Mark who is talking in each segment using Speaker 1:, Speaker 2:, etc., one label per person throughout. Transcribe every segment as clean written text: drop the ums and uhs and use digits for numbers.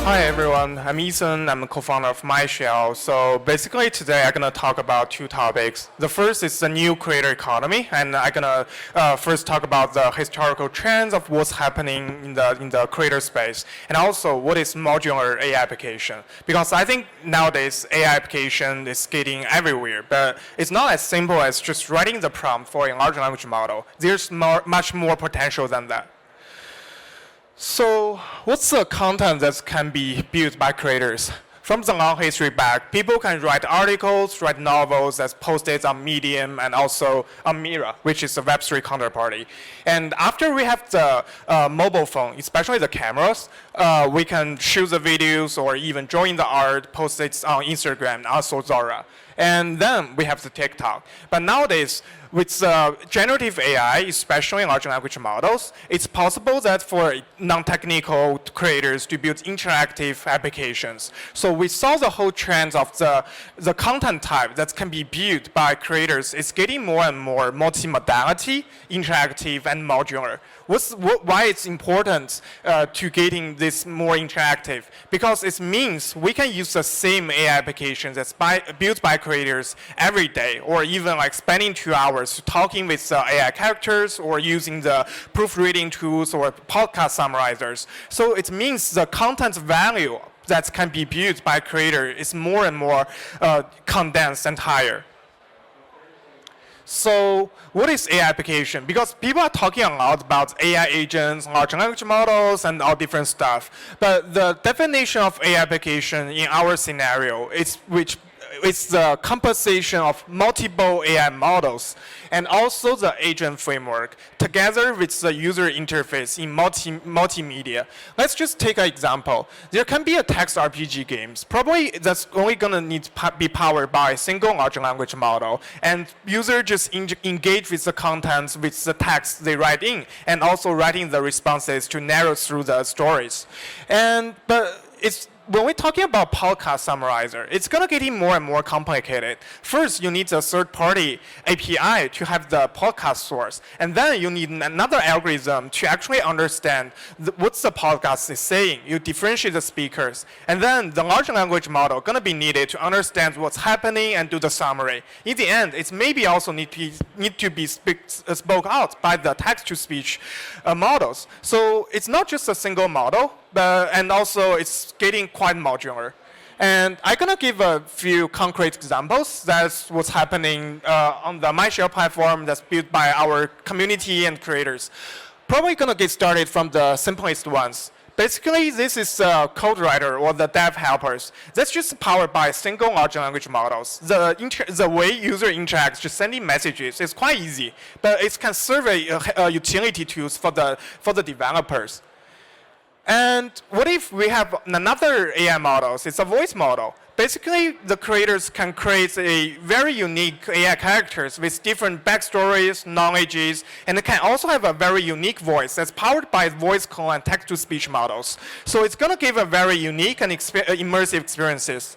Speaker 1: Hi everyone, I'm Ethan. I'm a co-founder of MyShell. So basically today I'm gonna talk about two topics. The first is the new creator economy, and I'm gonna first talk about the historical trends of what's happening in the creator space, and also what is modular AI application. Because I think nowadays AI application is getting everywhere, but it's not as simple as just writing the prompt for a large language model. There's much more potential than that. So what's the content that can be built by creators? From the long history back, people can write articles, write novels that's posted on Medium and also on Mira, which is a Web3 counterparty. And after we have the mobile phone, especially the cameras, we can shoot the videos or even join the art, post it on Instagram, also Zora. And then we have the TikTok. But nowadays, with generative AI, especially large language models, it's possible that for non-technical creators to build interactive applications. So we saw the whole trend of the content type that can be built by creators is getting more and more multimodality, interactive, and modular. Why it's important to getting this more interactive? Because it means we can use the same AI applications that's built by creators every day, or even like spending 2 hours talking with AI characters or using the proofreading tools or podcast summarizers. So it means the content value that can be built by creator is more and more condensed and higher. So what is AI application? Because people are talking a lot about AI agents, large language models, and all different stuff. But the definition of AI application in our scenario is it's the composition of multiple AI models and also the agent framework together with the user interface in multimedia. Let's just take an example. There can be a text RPG games. Probably that's only going to need to be powered by a single large language model. And user just engage with the content with the text they write in and also writing the responses to narrow through the stories. But when we're talking about podcast summarizer, it's going to get more and more complicated. First, you need a third-party API to have the podcast source. And then you need another algorithm to actually understand what the podcast is saying. You differentiate the speakers. And then the large language model going to be needed to understand what's happening and do the summary. In the end, it maybe also need to be spoke out by the text-to-speech models. So it's not just a single model, and also it's getting quite modular. And I'm going to give a few concrete examples. That's what's happening on the MyShell platform that's built by our community and creators. Probably going to get started from the simplest ones. Basically, this is the code writer or the dev helpers. That's just powered by single large language models. The way user interacts, just sending messages, is quite easy. But it can serve a utility tools for the developers. And what if we have another AI model? It's a voice model. Basically, the creators can create a very unique AI characters with different backstories, knowledges, and it can also have a very unique voice that's powered by voice clone and text-to-speech models. So it's going to give a very unique and immersive experiences.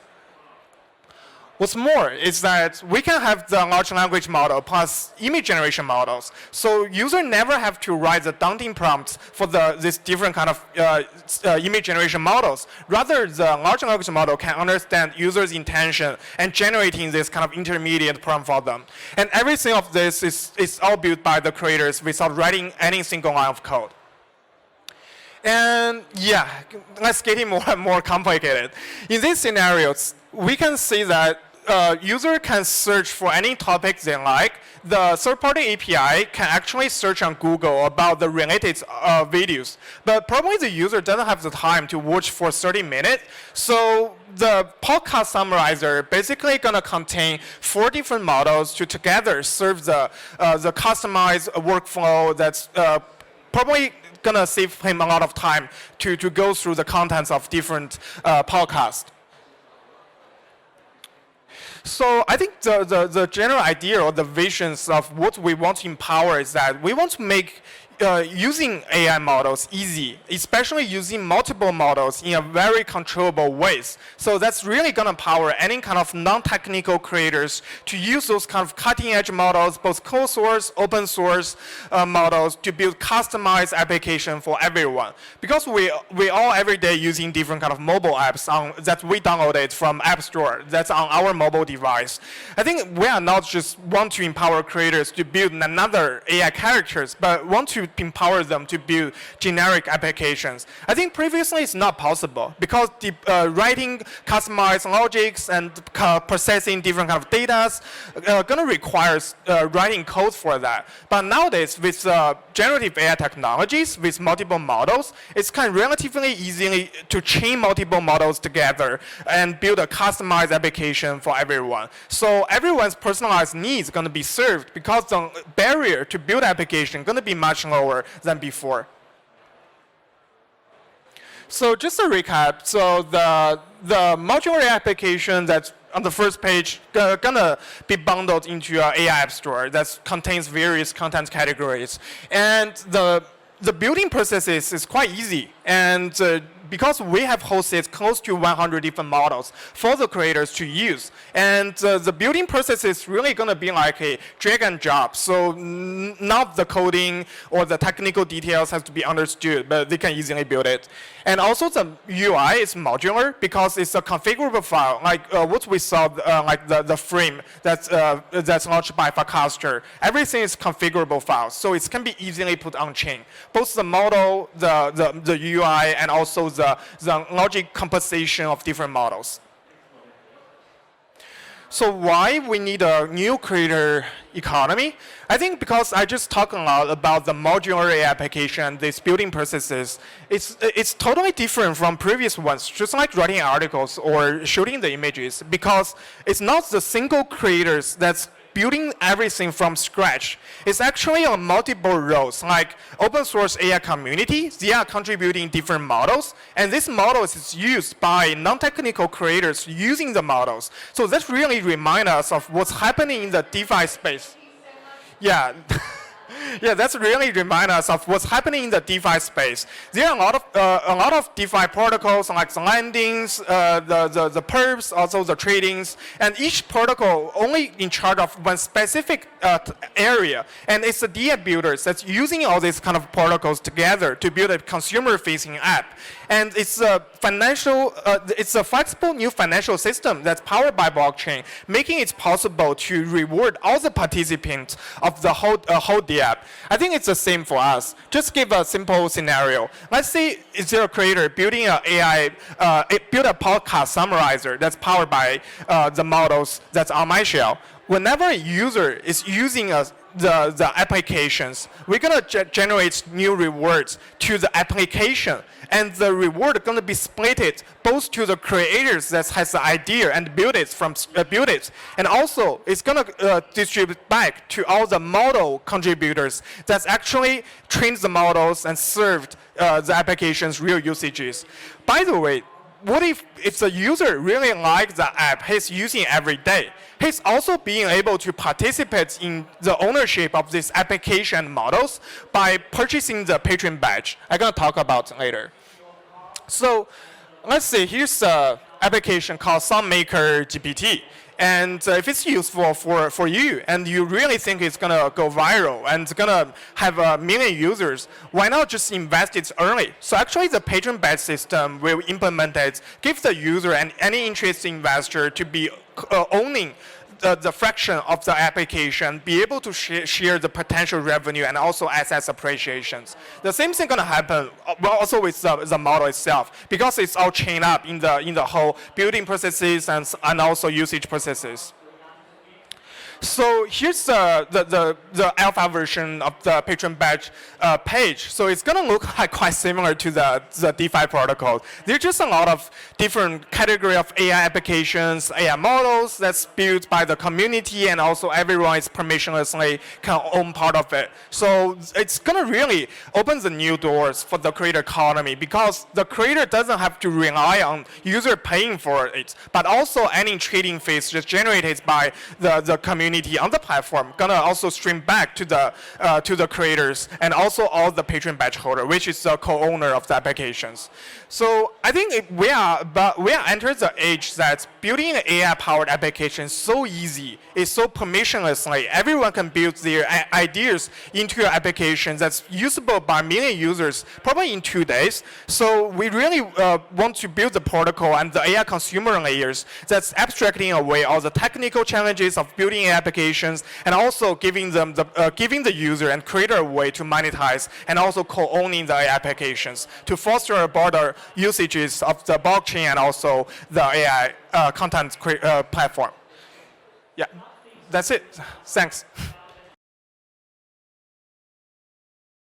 Speaker 1: What's more is that we can have the large language model plus image generation models. So user never have to write the daunting prompts for this different kind of image generation models. Rather, the large language model can understand user's intention and generating this kind of intermediate prompt for them. And everything of this is all built by the creators without writing any single line of code. And yeah, let's get it more and more complicated. In these scenarios, we can see that user can search for any topic they like. The third-party API can actually search on Google about the related videos. But probably the user doesn't have the time to watch for 30 minutes. So the podcast summarizer basically going to contain 4 different models to together serve the customized workflow that's probably going to save him a lot of time to go through the contents of different podcasts. So I think the general idea or the visions of what we want to empower is that we want to make using AI models easy, especially using multiple models in a very controllable ways. So that's really going to power any kind of non-technical creators to use those kind of cutting-edge models, both closed source, open source models, to build customized application for everyone. Because we all every day using different kind of mobile apps that we downloaded from App Store that's on our mobile device. I think we are not just want to empower creators to build another AI characters, but want to empower them to build generic applications. I think previously it's not possible because writing customized logics and processing different kind of data going to require writing code for that. But nowadays with generative AI technologies, with multiple models, it's kind of relatively easy to chain multiple models together and build a customized application for everyone. So everyone's personalized needs going to be served because the barrier to build application going to be much lower than before. So just to recap, so the modular application that's on the first page gonna be bundled into your AI app store that contains various content categories. And the building process is quite easy. And because we have hosted close to 100 different models for the creators to use. And the building process is really going to be like a drag and drop. So not the coding or the technical details have to be understood, but they can easily build it. And also the UI is modular because it's a configurable file, like what we saw, like the frame that's launched by Farcaster. Everything is configurable files, so it can be easily put on chain. Both the model, the UI, and also the logic composition of different models. So why we need a new creator economy? I think because I just talked a lot about the modular AI application, these building processes. It's totally different from previous ones, just like writing articles or shooting the images, because it's not the single creators that's building everything from scratch. It's actually on multiple roles, like open source AI community. They are contributing different models, and this models is used by non-technical creators using the models. So that really reminds us of what's happening in the DeFi space. Yeah. Yeah, that's really remind us of what's happening in the DeFi space. There are a lot of DeFi protocols like the landings, the perps, also the tradings, and each protocol only in charge of one specific area. And it's the DA builders that's using all these kind of protocols together to build a consumer-facing app. And it's a flexible new financial system that's powered by blockchain, making it possible to reward all the participants of the whole app. I think it's the same for us. Just give a simple scenario. Let's say is there a creator building an AI, build a podcast summarizer that's powered by the models that's on my shell. Whenever a user is using the applications, we're going to generate new rewards to the application. And the reward is going to be split both to the creators that has the idea and build it. And also, it's going to distribute back to all the model contributors that's actually trained the models and served the application's real usages. By the way, what if the user really likes the app he's using every day? He's also being able to participate in the ownership of these application models by purchasing the patron badge. I'm going to talk about it later. So let's say here's an application called SongMaker GPT. And if it's useful for you and you really think it's going to go viral and it's going to have 1 million users, why not just invest it early? So actually the patron badge system will implement it, give the user and any interested investor to be owning the fraction of the application, be able to share the potential revenue and also assets appreciations. The same thing going to happen also with the model itself, because it's all chained up in the whole building processes and also usage processes. So here's the alpha version of the patron badge page. So it's going to look like quite similar to the DeFi protocol. There's just a lot of different category of AI applications, AI models that's built by the community, and also everyone is permissionlessly can own part of it. So it's going to really open the new doors for the creator economy, because the creator doesn't have to rely on user paying for it, but also any trading fees just generated by the community community on the platform gonna also stream back to the creators and also all the patron badge holder, which is the co-owner of the applications. So I think we are entered the age that building an AI-powered application is so easy. It's so permissionlessly. Everyone can build their ideas into your application that's usable by million users probably in 2 days. So we really want to build the protocol and the AI consumer layers that's abstracting away all the technical challenges of building applications and also giving the user and creator a way to monetize and also co-owning the AI applications to foster a broader usages of the blockchain and also the AI content platform. Yeah, that's it. Thanks.